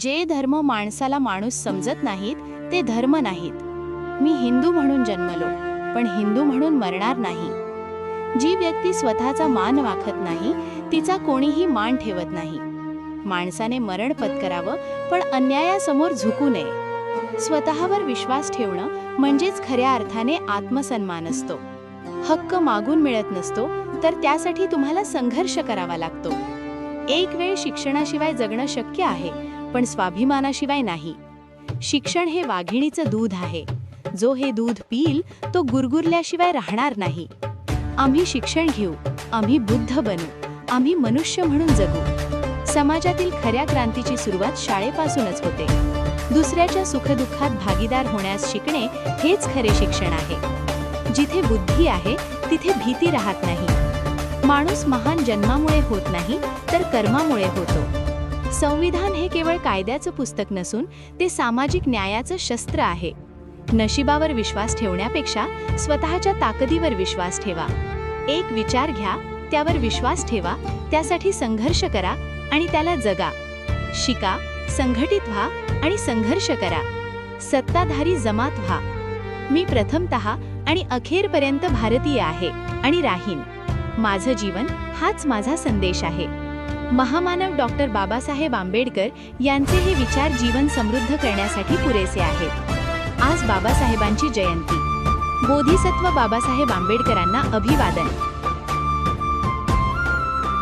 जे धर्म माणसाला माणूस समजत नाहीत ते धर्म नाहीत. मी हिंदू म्हणून जन्मलो, पण हिंदू म्हणून मरणार नाही. जी व्यक्ती स्वतःचा मान राखत नाही तिचा कोणीही मान ठेवत नाही. माणसाने मरण पत्करावं, पण अन्यायासमोर झुकू नये. स्वतःवर विश्वास ठेवणं म्हणजेच खऱ्या अर्थाने आत्मसन्मान असतो. हक्क मागून मिळत नसतो, तर त्यासाठी तुम्हाला संघर्ष करावा लागतो. एक वेळ शिक्षणाशिवाय जगणं शक्य आहे, पण स्वाभिमानाशिवाय नाही. शिक्षण हे वाघिणीचं दूध आहे. जो हे दूध पिईल तो गुरगुरल्याशिवाय राहणार नाही. आम्ही शिक्षण घेऊ, आम्ही बुद्ध बनू, आम्ही मनुष्य म्हणून जगू. समाजातील खऱ्या क्रांतीची सुरुवात शाळेपासूनच होते. दुसऱ्याच्या सुखदुःखात भागीदार होण्यास शिकणे हेच खरे शिक्षण आहे. जिथे बुद्धी आहे तिथे भीती राहत नाही. माणूस महान जन्मामुळे होत नाही, तर कर्मामुळे होतो. संविधान हे केवळ कायद्याचं पुस्तक नसून ते सामाजिक न्यायाचं शस्त्र आहे. नशिबावर विश्वास ठेवण्यापेक्षा स्वतःच्या ताकदीवर विश्वास ठेवा. एक विचार घ्या, त्यावर विश्वास ठेवा, त्यासाठी संघर्ष करा आणि त्याला जगा. शिका, संघटित व्हा आणि संघर्ष करा. सत्ताधारी जमात व्हा. मी प्रथमतः आणि अखेरपर्यंत भारतीय आहे आणि राहीन. माझं जीवन हाच माझा संदेश आहे. महामानव डॉक्टर बाबासाहेब आंबेडकर यांचे हे विचार जीवन समृद्ध करण्यासाठी पुरेसे आहेत. आज बाबासाहेबांची जयंती. बोधिसत्व बाबासाहेब आंबेडकरांना अभिवादन.